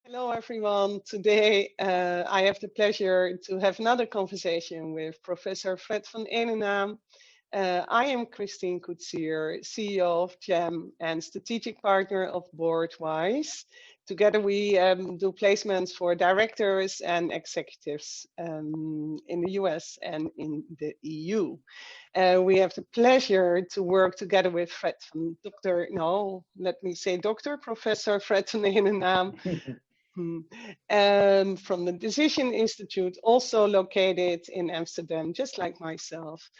Hello, everyone. Today, I have the pleasure to have another conversation with Professor Fred van Enenaam. I am Christine Koetsier, CEO of GEM and strategic partner of Boardwise. Together, we do placements for directors and executives in the US and in the EU. We have the pleasure to work together with Dr. Professor Fred van Enenaam. From the Decision Institute, also located in Amsterdam, just like myself.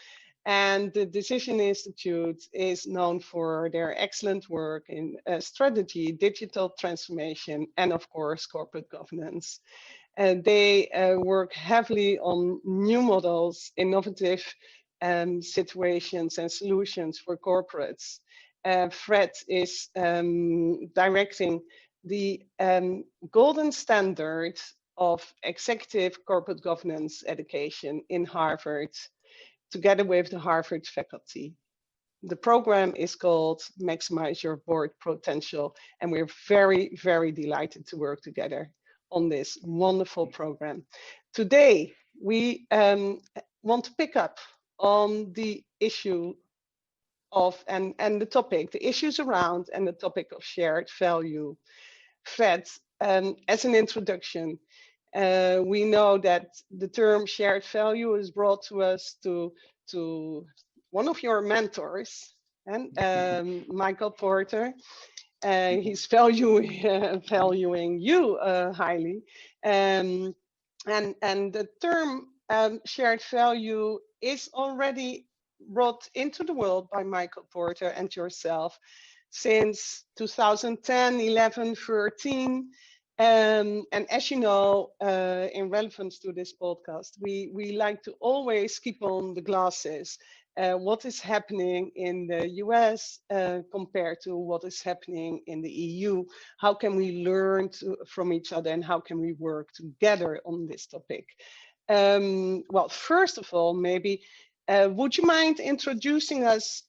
And the Decision Institute is known for their excellent work in strategy, digital transformation, and of course, corporate governance. They work heavily on new models, innovative situations and solutions for corporates. Fred is directing the golden standard of executive corporate governance education in Harvard, together with the Harvard faculty. The program is called Maximize Your Board Potential, and we're very, very delighted to work together on this wonderful program. Today, we want to pick up on the issue of, and the issues around and the topic of shared value. Fred, as an introduction, we know that the term shared value is brought to us to one of your mentors, and Michael Porter. He's valuing you highly, and the term shared value is already brought into the world by Michael Porter and yourself since 2010, 11, 13. And as you know, in relevance to this podcast, we like to always keep on the glasses. What is happening in the US compared to what is happening in the EU? How can we learn from each other, and how can we work together on this topic? Well, first of all, maybe would you mind introducing us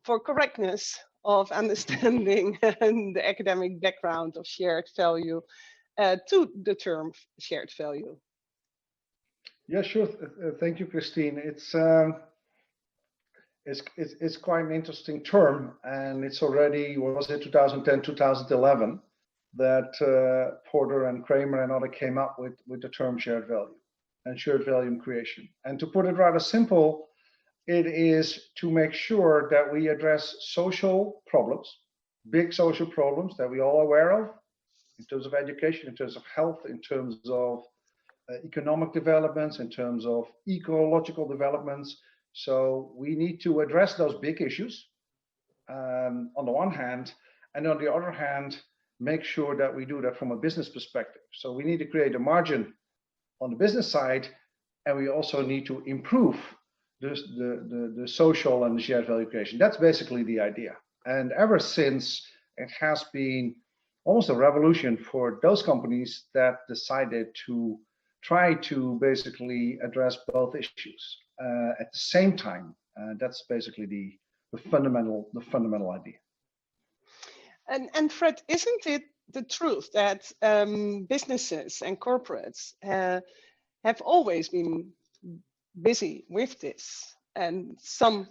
for correctness of understanding the academic background of shared value to the term shared value? Yeah, sure. Thank you, Christine. It's quite an interesting term, and it's already, what was it, 2010, 2011, that Porter and Kramer and others came up with the term shared value and shared value creation. And to put it rather simple, it is to make sure that we address social problems, big social problems that we all are aware of, in terms of education, in terms of health, in terms of economic developments, in terms of ecological developments. So we need to address those big issues on the one hand, and on the other hand, make sure that we do that from a business perspective. So we need to create a margin on the business side, and we also need to improve the social and the shared value creation. That's basically the idea. And ever since, it has been almost a revolution for those companies that decided to try to basically address both issues at the same time. That's basically the fundamental idea. And Fred, isn't it the truth that businesses and corporates have always been busy with this, and some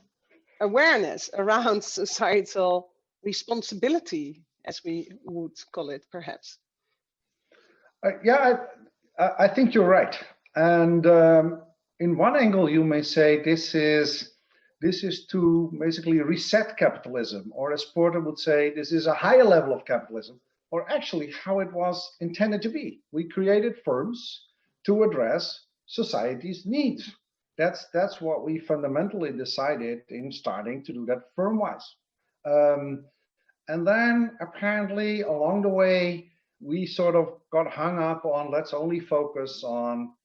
awareness around societal responsibility, as we would call it, perhaps? Yeah, I think you're right. And in one angle, you may say this is to basically reset capitalism, or as Porter would say, this is a higher level of capitalism, or actually how it was intended to be. We created firms to address society's needs. That's what we fundamentally decided in starting to do that firm-wise. And then apparently along the way, we sort of got hung up on let's only focus on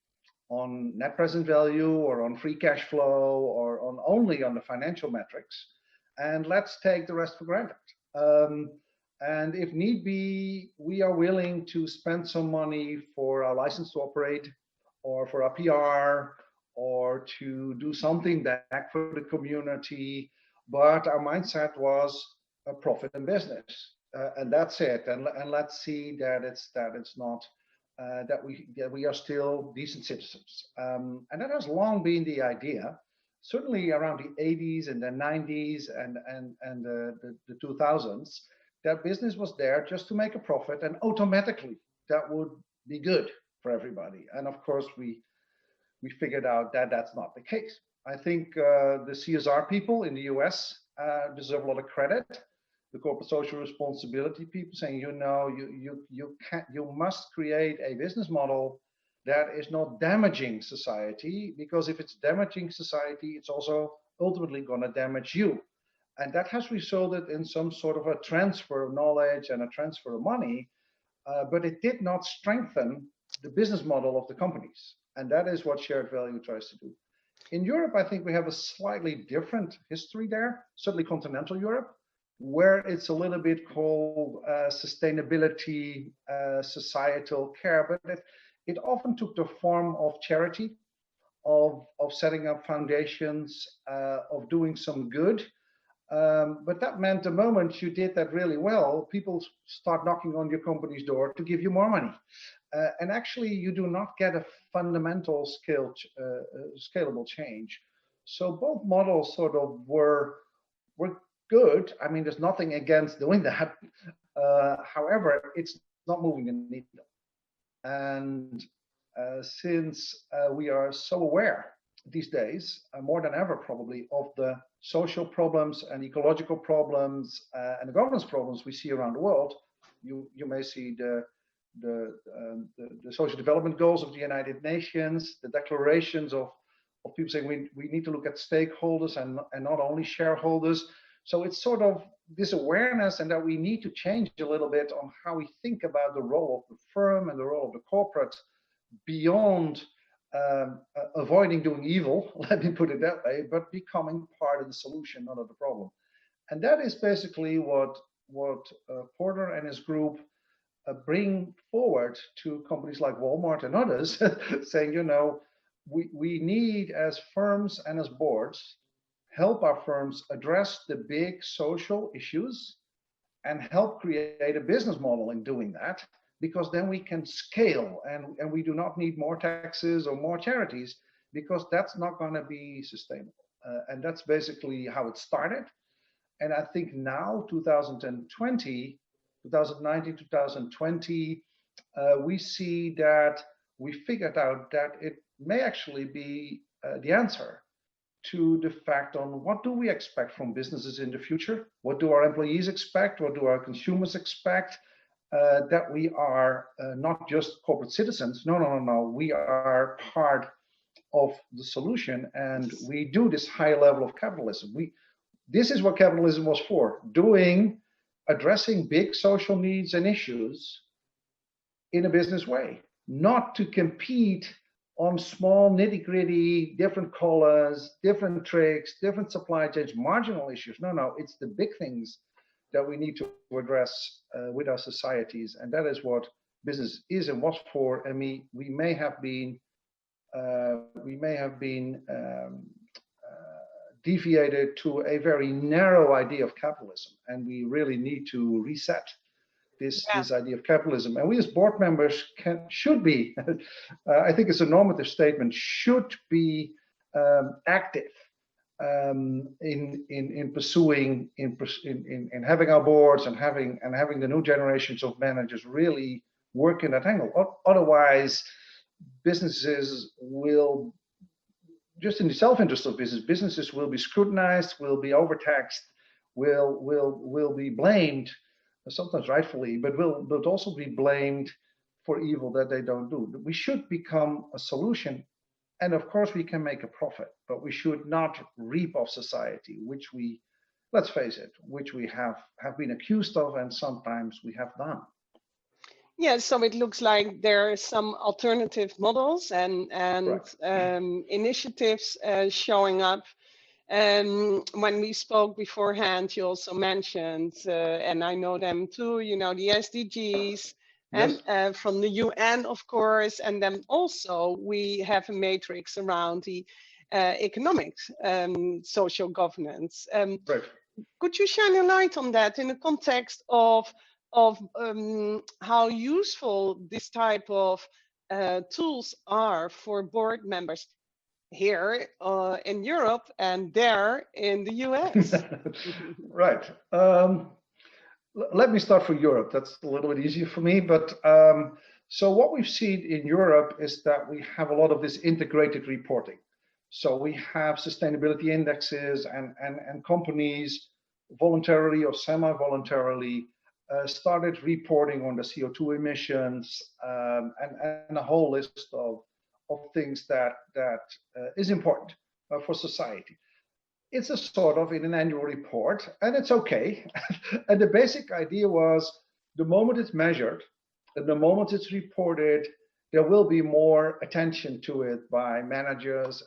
net present value or on free cash flow or only on the financial metrics, and let's take the rest for granted. And if need be, we are willing to spend some money for our license to operate, or for our PR, or to do something back for the community. But our mindset was a profit and business. and that's it. And let's see that it's not that we are still decent citizens. And that has long been the idea. Certainly around the 80s and the 90s and the 2000s, that business was there just to make a profit, and automatically that would be good for everybody. And of course, we figured out that that's not the case. I think the CSR people in the US deserve a lot of credit. The corporate social responsibility people saying, you must create a business model that is not damaging society, because if it's damaging society, it's also ultimately going to damage you. And that has resulted in some sort of a transfer of knowledge and a transfer of money, but it did not strengthen the business model of the companies. And that is what shared value tries to do. In Europe, I think we have a slightly different history there, certainly continental Europe, where it's a little bit called sustainability, societal care, but it often took the form of charity, of setting up foundations, of doing some good. But that meant the moment you did that really well, people start knocking on your company's door to give you more money. And actually, you do not get a fundamental scalable change. So both models sort of were good. I mean, there's nothing against doing that. However, it's not moving the needle. And since we are so aware these days, more than ever probably, of the social problems and ecological problems and the governance problems we see around the world, you may see the social development goals of the United Nations, the declarations of people saying we need to look at stakeholders and not only shareholders. So it's sort of this awareness, and that we need to change a little bit on how we think about the role of the firm and the role of the corporate beyond avoiding doing evil, let me put it that way, but becoming part of the solution, not of the problem. And that is basically what Porter and his group bring forward to companies like Walmart and others, saying, we need, as firms and as boards, help our firms address the big social issues and help create a business model in doing that, because then we can scale, and we do not need more taxes or more charities, because that's not going to be sustainable. And that's basically how it started. And I think now, 2019, 2020, we see that we figured out that it may actually be the answer to the fact on what do we expect from businesses in the future? What do our employees expect? What do our consumers expect? That we are not just corporate citizens. No. We are part of the solution, and we do this high level of capitalism. This is what capitalism was for, addressing big social needs and issues in a business way, not to compete on small nitty-gritty, different colors, different tricks, different supply chains, marginal issues. No, it's the big things that we need to address with our societies, and that is what business is and was for. And we may have been deviated to a very narrow idea of capitalism, and we really need to reset this idea of capitalism. And we as board members should be, I think it's a normative statement, should be active in pursuing, in having our boards and having the new generations of managers really work in that angle. Otherwise, businesses will, just in the self-interest of businesses will be scrutinized, will be overtaxed, will be blamed, sometimes rightfully, but will also be blamed for evil that they don't do. We should become a solution, and of course we can make a profit, but we should not reap off society, which we, let's face it, which we have been accused of, and sometimes we have done. Yeah, so it looks like there are some alternative models and initiatives showing up. When we spoke beforehand, you also mentioned, and I know them too, the SDGs, Yes. and from the UN, of course, and then also we have a matrix around the economic social governance. Right. Could you shine a light on that in the context of how useful this type of tools are for board members here in Europe and there in the US? Right. Let me start for Europe. That's a little bit easier for me. But so what we've seen in Europe is that we have a lot of this integrated reporting. So we have sustainability indexes and companies voluntarily or semi-voluntarily started reporting on the CO2 emissions and a whole list of things that is important for society. It's a sort of in an annual report, and it's okay. And the basic idea was the moment it's measured and the moment it's reported, there will be more attention to it by managers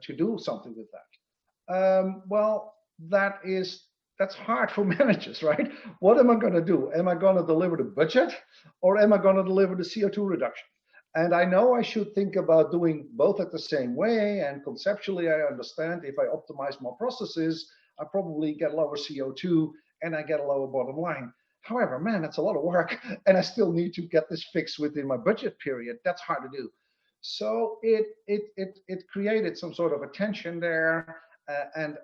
to do something with that. Well, that's hard for managers, right? What am I going to do? Am I going to deliver the budget, or am I going to deliver the CO2 reduction? And I know I should think about doing both at the same way. And conceptually, I understand if I optimize my processes, I probably get lower CO2 and I get a lower bottom line. However, man, that's a lot of work, and I still need to get this fixed within my budget period. That's hard to do. So it created some sort of a tension there and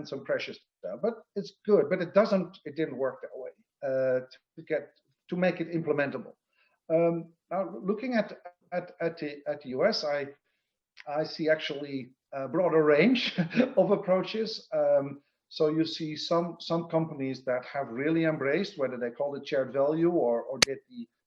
some pressure there. But it's good. But it didn't work that way to make it implementable. Now, looking at the US, I see actually a broader range of approaches. So you see some companies that have really embraced, whether they call it shared value or did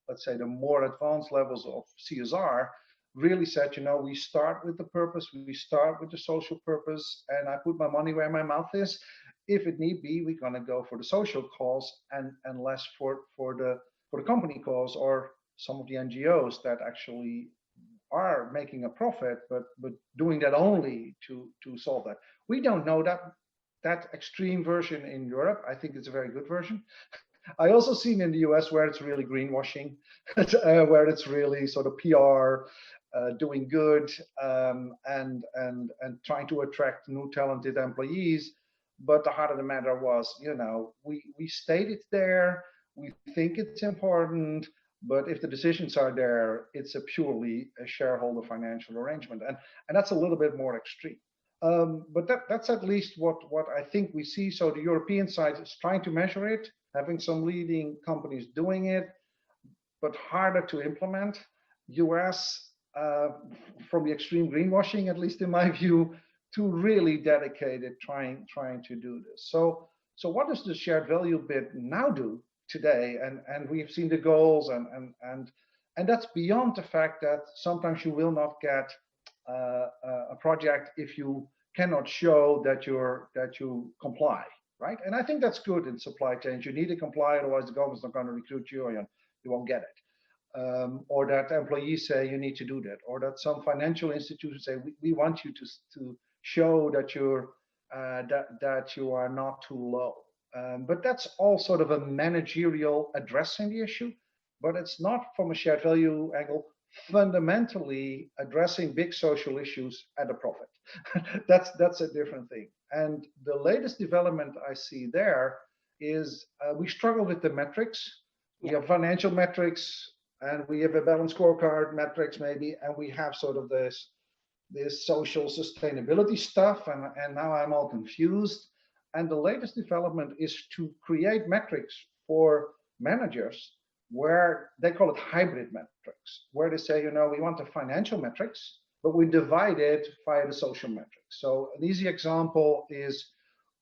let's say the more advanced levels of CSR, really said, we start with the purpose, we start with the social purpose, and I put my money where my mouth is. If it need be, we're going to go for the social cause and less for the company cause, or some of the NGOs that actually are making a profit, but doing that only to solve that. We don't know that extreme version in Europe. I think it's a very good version. I also seen in the US where it's really greenwashing, where it's really sort of PR, doing good, and trying to attract new talented employees. But the heart of the matter was, we stated there, we think it's important, but if the decisions are there, it's purely a shareholder financial arrangement, and that's a little bit more extreme. But that's at least what I think we see. So the European side is trying to measure it, having some leading companies doing it, but harder to implement. US, from the extreme greenwashing, at least in my view, to really dedicated trying to do this. So what does the shared value bit now do today? And we've seen the goals, and that's beyond the fact that sometimes you will not get a project if you cannot show that you comply, right? And I think that's good in supply chains. You need to comply, otherwise the government's not going to recruit you, or you won't get it. Or that employees say you need to do that, or that some financial institutions say we want you to show that that you are not too low. But that's all sort of a managerial addressing the issue, but it's not from a shared value angle fundamentally addressing big social issues at a profit. That's a different thing. And the latest development I see there is we struggle with the metrics. We have financial metrics, and we have a balanced scorecard metrics maybe, and we have sort of this social sustainability stuff, and now I'm all confused. And the latest development is to create metrics for managers where they call it hybrid metrics, where they say, we want the financial metrics, but we divide it via the social metrics. So an easy example is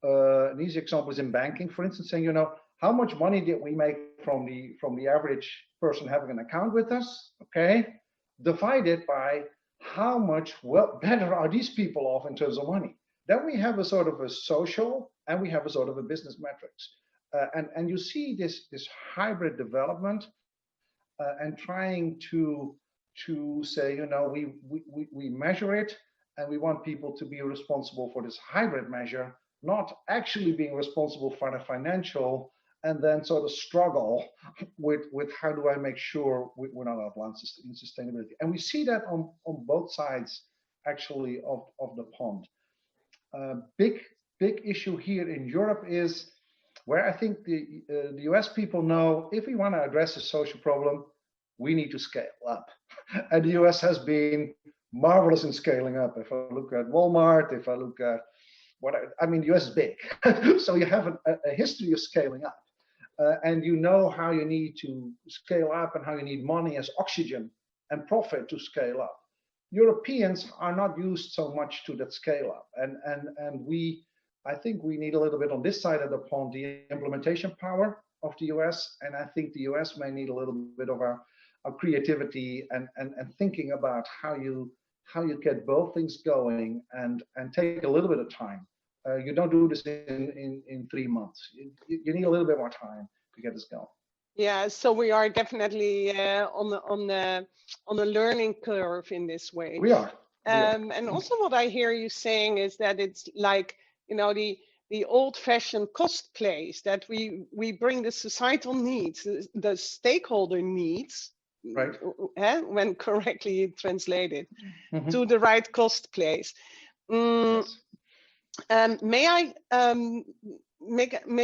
in banking, for instance, saying, how much money did we make from the average person having an account with us? Okay, divided by how much better are these people off in terms of money. Then we have a sort of a social, and we have a sort of a business metrics. And you see this hybrid development, and trying to say, we measure it, and we want people to be responsible for this hybrid measure, not actually being responsible for the financial, and then sort of struggle with how do I make sure we're not out of line in sustainability. And we see that on both sides actually of the pond. Big big issue here in Europe is where I think the US people know if we want to address a social problem, we need to scale up. And the US has been marvelous in scaling up. If I look at Walmart, if I look at I mean, the US is big. So you have a history of scaling up. And you know how you need to scale up and how you need money as oxygen and profit to scale up. Europeans are not used so much to that scale up. And I think we need a little bit on this side of the pond, the implementation power of the US. And I think the US may need a little bit of our creativity and thinking about how you get both things going and take a little bit of time. You don't do this in 3 months. You need a little bit more time to get this going. Yeah, so we are definitely on a learning curve in this way. We are. And also what I hear you saying is that it's like, you know, the old-fashioned cost plays, that we bring the societal needs, the stakeholder needs, right, when correctly translated, to the right cost place. Yes. May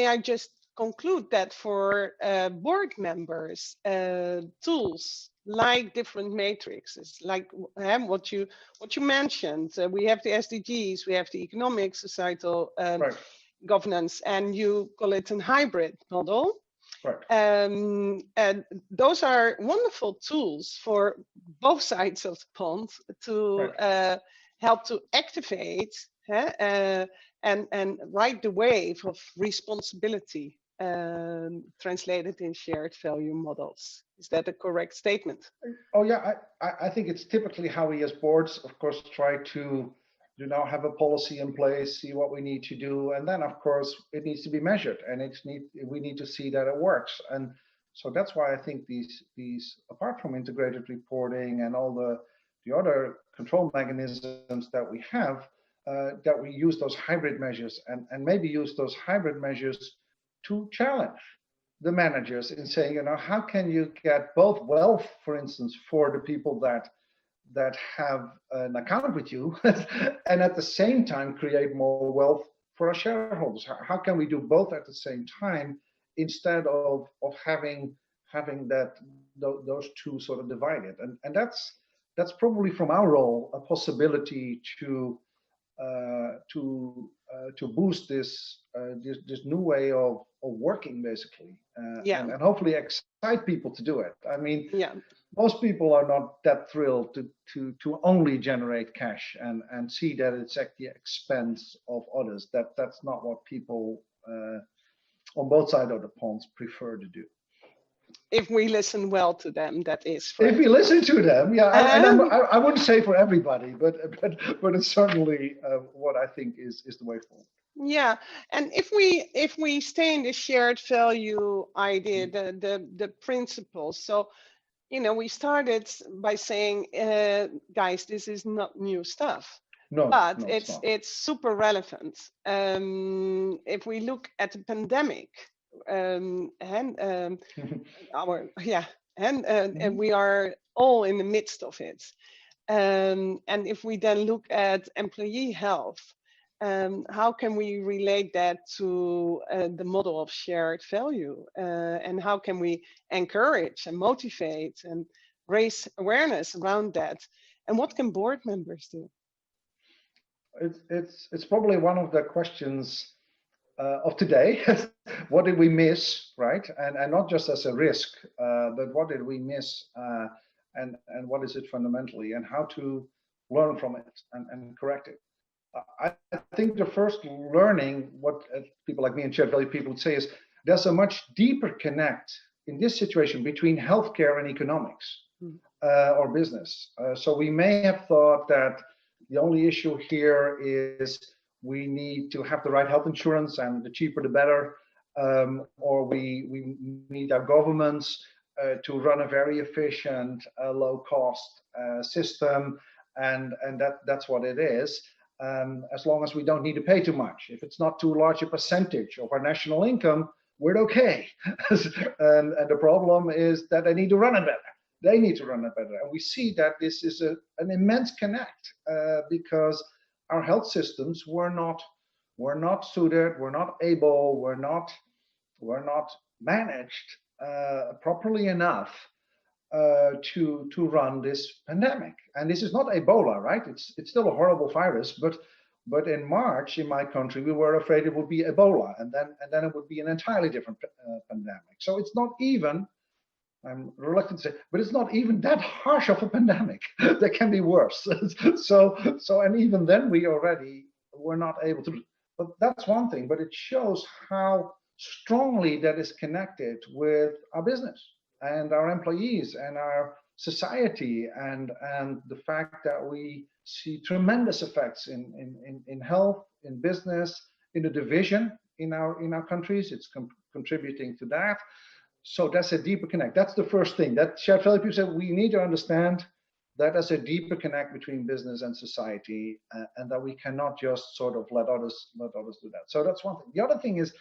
I just conclude that for board members, tools like different matrices, like what you mentioned, we have the SDGs, we have the economic, societal right. governance, and you call it a hybrid model. Right. And those are wonderful tools for both sides of the pond to help to activate and ride the wave of responsibility translated in shared value models. Is that a correct statement? Oh yeah, I think it's typically how we as boards, of course, try to have a policy in place, see what we need to do, and then of course it needs to be measured, and we need to see that it works. And so that's why I think these apart from integrated reporting and all the other control mechanisms that we have, that we use those hybrid measures and maybe use those hybrid measures to challenge the managers in saying, how can you get both wealth, for instance, for the people that have an account with you, and at the same time create more wealth for our shareholders? How can we do both at the same time instead of having those two sort of divided? And that's probably from our role a possibility to boost this new way of working, basically, and hopefully excite people to do it. I mean, most people are not that thrilled to only generate cash and see that it's at the expense of others. That's not what people on both sides of the ponds prefer to do. If we listen well to them, that is. If we listen to them, I wouldn't say for everybody, but it's certainly what I think is the way forward. Yeah, and if we stay in the shared value idea, the principles. So, we started by saying, guys, this is not new stuff. No, but no, it's super relevant. If we look at the pandemic, and we are all in the midst of it. And if we then look at employee health, how can we relate that to the model of shared value? And how can we encourage and motivate and raise awareness around that? And what can board members do? It's probably one of the questions of today. What did we miss, right? And not just as a risk, but what did we miss, and what is it fundamentally, and how to learn from it and correct it. I think the first learning, what people like me and shared value people would say, is there's a much deeper connect in this situation between healthcare and economics or business. So we may have thought that the only issue here is we need to have the right health insurance, and the cheaper the better, or we need our governments to run a very efficient, low-cost system, and that's what it is. As long as we don't need to pay too much. If it's not too large a percentage of our national income, we're okay. and the problem is that they need to run it better. They need to run it better. And we see that this is an immense connect because our health systems were not we're not suited, we're not able, we're not managed properly enough to run this pandemic. And this is not Ebola, right? It's still a horrible virus, but in March in my country we were afraid it would be Ebola, and then it would be an entirely different pandemic. So it's not even, I'm reluctant to say, but it's not even that harsh of a pandemic. There can be worse. And even then we already were not able to. But that's one thing. But it shows how strongly that is connected with our business and our employees and our society, and the fact that we see tremendous effects in health, in business, in the division in our countries. It's contributing to that. So that's a deeper connect. That's the first thing. That shared value, people said we need to understand that there's a deeper connect between business and society, and that we cannot just sort of let others do that. So that's one thing. The other thing is,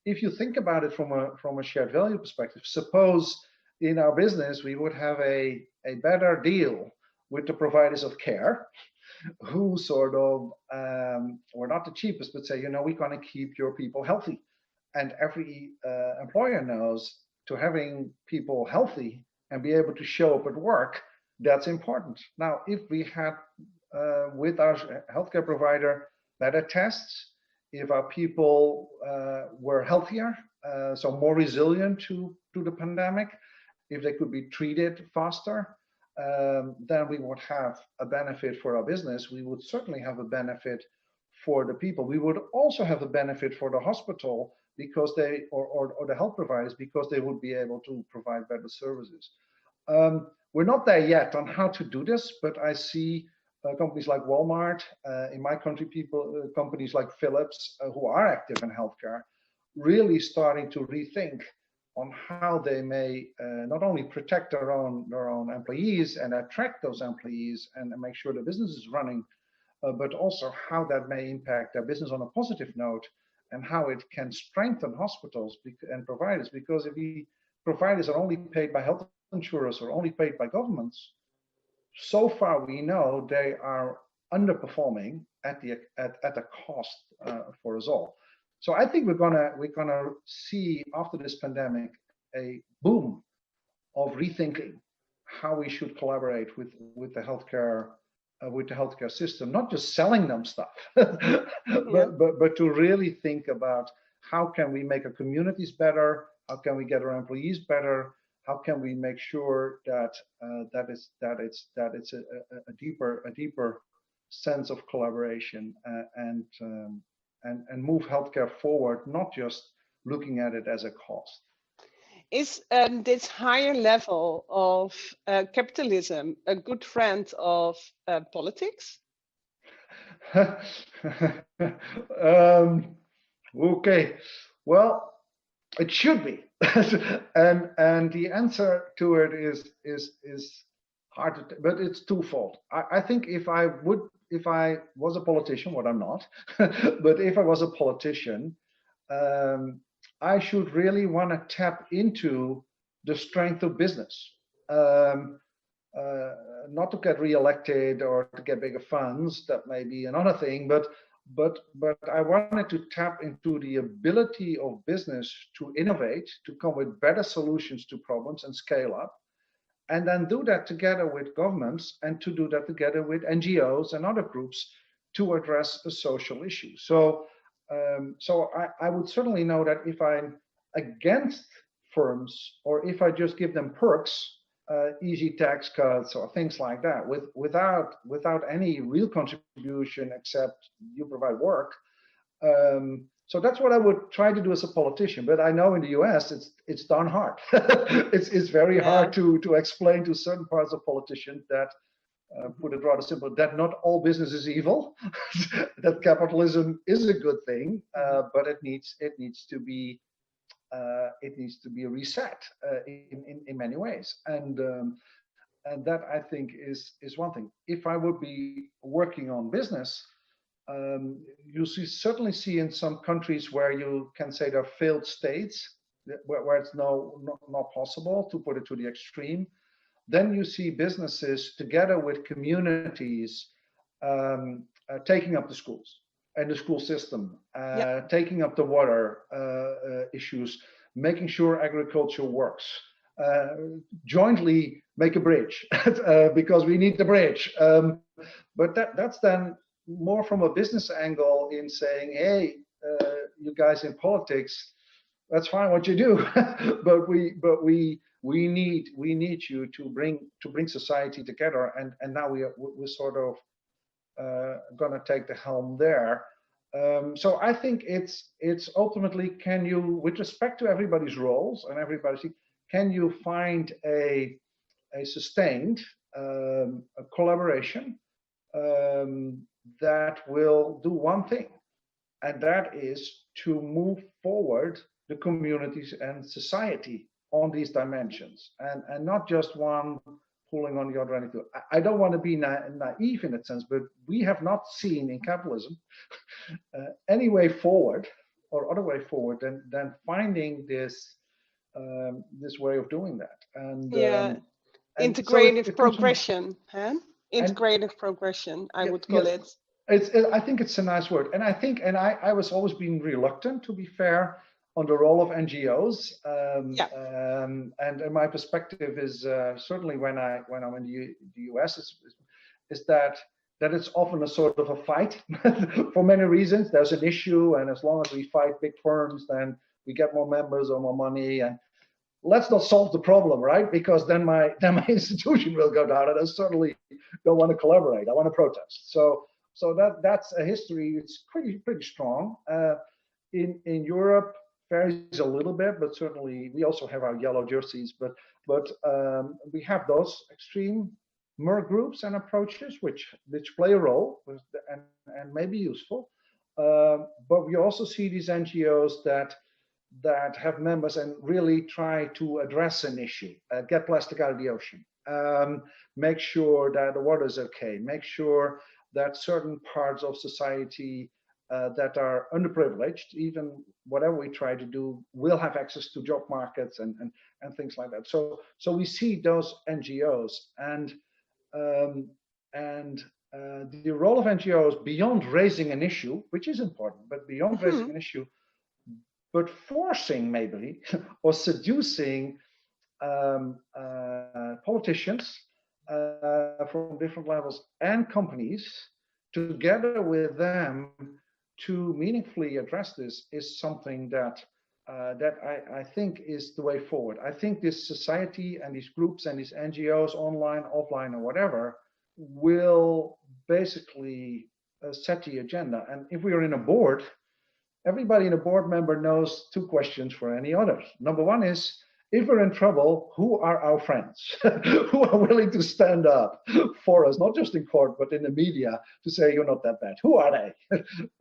if you think about it from a shared value perspective, suppose in our business we would have a better deal with the providers of care, who sort of were not the cheapest, but say, we're going to keep your people healthy. And every employer knows to having people healthy and be able to show up at work, that's important. Now, if we had with our healthcare provider better tests, if our people were healthier, so more resilient to the pandemic, if they could be treated faster, then we would have a benefit for our business. We would certainly have a benefit for the people. We would also have a benefit for the hospital, because they, or the health providers, because they would be able to provide better services. We're not there yet on how to do this, but I see companies like Walmart, in my country, companies like Philips, who are active in healthcare, really starting to rethink on how they may not only protect their own employees and attract those employees and make sure the business is running, but also how that may impact their business on a positive note, and how it can strengthen hospitals and providers. Because if the providers are only paid by health insurers or only paid by governments, so far we know they are underperforming at the cost for us all. So I think we're gonna see after this pandemic a boom of rethinking how we should collaborate with the healthcare system, not just selling them stuff, but to really think about how can we make our communities better, how can we get our employees better, how can we make sure that it's a deeper sense of collaboration, and move healthcare forward, not just looking at it as a cost. Is this higher level of capitalism a good friend of politics? Okay, well, it should be, and the answer to it is hard to, but it's twofold. I think if I was a politician, what I'm not, but if I was a politician, I should really want to tap into the strength of business, not to get reelected or to get bigger funds. That may be another thing, but I wanted to tap into the ability of business to innovate, to come with better solutions to problems and scale up, and then do that together with governments, and to do that together with NGOs and other groups to address a social issue. So I would certainly know that if I'm against firms, or if I just give them perks, easy tax cuts or things like that, without any real contribution except you provide work. So that's what I would try to do as a politician. But I know in the US it's darn hard. it's very hard to explain to certain parts of politicians that, put it rather simple, that not all business is evil, that capitalism is a good thing, but it needs to be reset in many ways, and that I think is one thing. If I would be working on business, you certainly see in some countries where you can say they're failed states, where it's not possible, to put it to the extreme. Then you see businesses together with communities taking up the schools. and the school system, Yeah. taking up the water issues, making sure agriculture works, jointly make a bridge because we need the bridge. But that's then more from a business angle in saying, hey, you guys in politics, that's fine what you do, but we need you to bring society together, and now we're sort of going to take the helm there. So I think it's ultimately, can you, with respect to everybody's roles and everybody's, can you find a sustained a collaboration that will do one thing, and that is to move forward the communities and society on these dimensions, and not just one pulling on the other anything. I don't want to be naive in that sense, but we have not seen in capitalism any way forward or other way forward than finding this this way of doing that. Yeah. And so Integrative it comes from, progression, huh? and Integrative progression, I would call yes, it. I think it's a nice word, and I think, and I was always being reluctant, to be fair, on the role of NGOs, Yeah. and my perspective is certainly when I'm in the US is that it's often a sort of a fight for many reasons. There's an issue, and as long as we fight big firms, then we get more members or more money, and let's not solve the problem, right? Because then my institution will go down, and I certainly don't want to collaborate. I want to protest. So that's a history. It's pretty strong. In Europe, varies a little bit, but certainly we also have our yellow jerseys. But we have those extreme groups and approaches which play a role and may be useful. But we also see these NGOs that have members and really try to address an issue, get plastic out of the ocean, make sure that the water is okay, make sure that certain parts of society that are underprivileged, even whatever we try to do, will have access to job markets and things like that. So we see those NGOs, and the role of NGOs beyond raising an issue, which is important, but beyond raising an issue, but forcing maybe or seducing politicians from different levels and companies together with them to meaningfully address this is something that I think is the way forward. I think this society and these groups and these NGOs, online, offline, or whatever, will basically set the agenda. And if we are in a board, everybody in a board member knows two questions for any others. Number one is, if we're in trouble, who are our friends who are willing to stand up for us, not just in court, but in the media, to say you're not that bad? Who are they?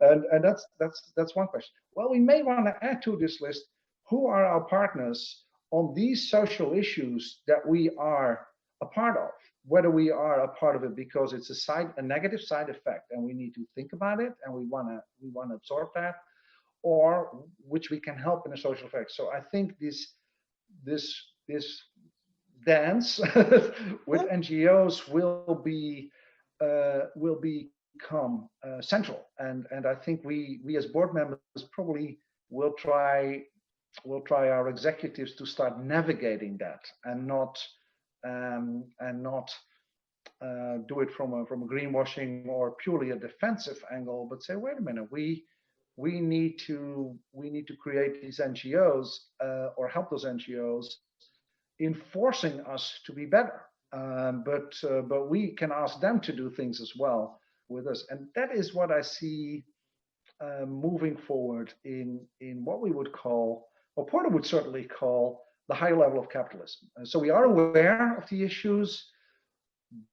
and that's one question. Well, we may want to add to this list, who are our partners on these social issues that we are a part of, whether we are a part of it because it's a negative side effect and we need to think about it and we want to absorb that, or which we can help in a social effect. So I think this dance with NGOs will become central, and I think we as board members probably will try our executives to start navigating that and not do it from a greenwashing or purely a defensive angle, but say, wait a minute, we need to create these NGOs or help those NGOs in forcing us to be better. But we can ask them to do things as well with us, and that is what I see moving forward in what we would call, or Porter would certainly call, the high level of capitalism. So we are aware of the issues.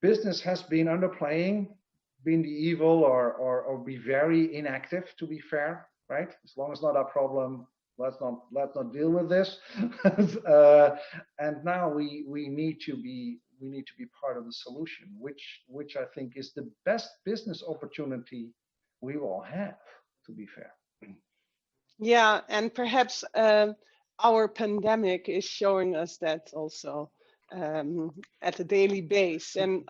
Business has been underplaying, been the evil, or be very inactive, to be fair, right? As long as it's not our problem, let's not deal with this. And now we need to be part of the solution, which I think is the best business opportunity we will have, to be fair. Yeah, and perhaps our pandemic is showing us that also at a daily basis. And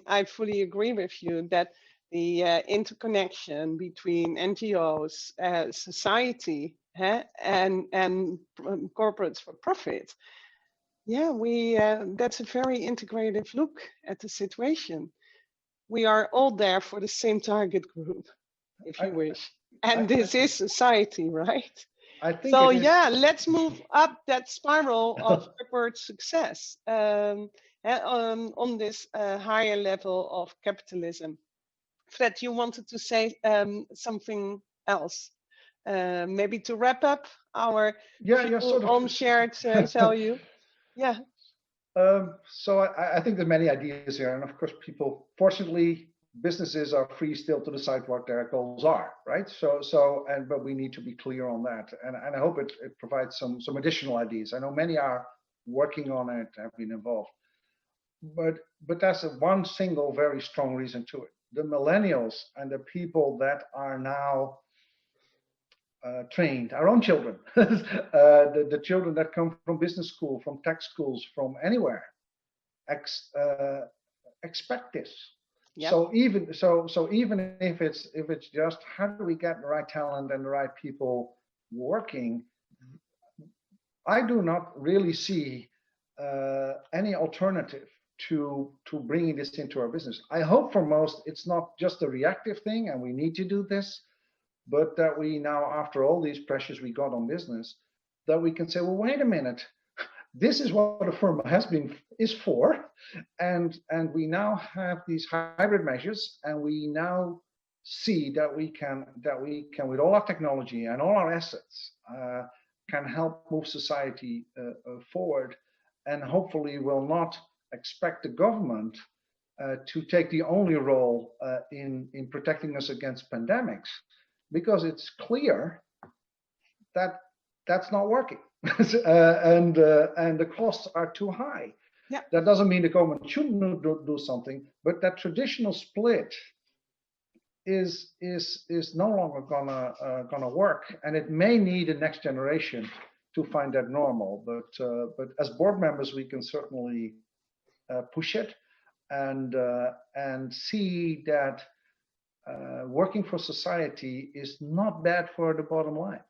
I fully agree with you that the interconnection between NGOs, society, and corporates for profit. Yeah, that's a very integrative look at the situation. We are all there for the same target group, if you wish. And this is society, right? I think So it is. yeah, let's move up that spiral of corporate success on this higher level of capitalism. Fred, you wanted to say something else, maybe to wrap up our view sort of. on shared value. Yeah. So I think there are many ideas here, and of course, people. Fortunately, businesses are free still to decide what their goals are, right? But we need to be clear on that, and I hope it provides some additional ideas. I know many are working on it, have been involved, but that's one single very strong reason to it. The millennials and the people that are now trained, our own children, the children that come from business school, from tech schools, from anywhere, expect this. Yep. So even if it's just how do we get the right talent and the right people working, I do not really see any alternative to bringing this into our business. I hope for most it's not just a reactive thing and we need to do this, but that we now, after all these pressures we got on business, that we can say, well, wait a minute, this is what a firm is for, and we now have these hybrid measures, and we now see that we can with all our technology and all our assets can help move society forward, and hopefully will not expect the government to take the only role in protecting us against pandemics, because it's clear that that's not working. And the costs are too high. Yeah. That doesn't mean the government shouldn't do something, but that traditional split is no longer gonna work, and it may need a next generation to find that normal. But as board members, we can certainly push it and see that working for society is not bad for the bottom line.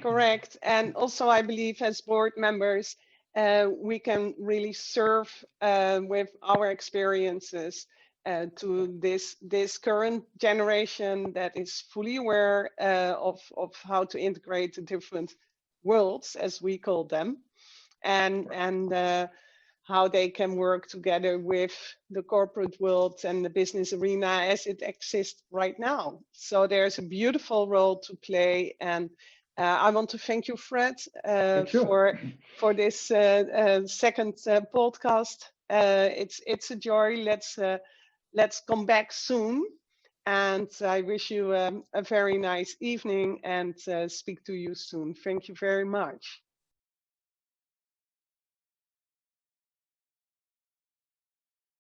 Correct. And also, I believe as board members, we can really serve with our experiences to this current generation that is fully aware of how to integrate the different worlds, as we call them, and how they can work together with the corporate world and the business arena as it exists right now. So there's a beautiful role to play, and I want to thank you, Fred, for this second podcast. It's a joy. Let's come back soon, and I wish you a very nice evening and speak to you soon. Thank you very much.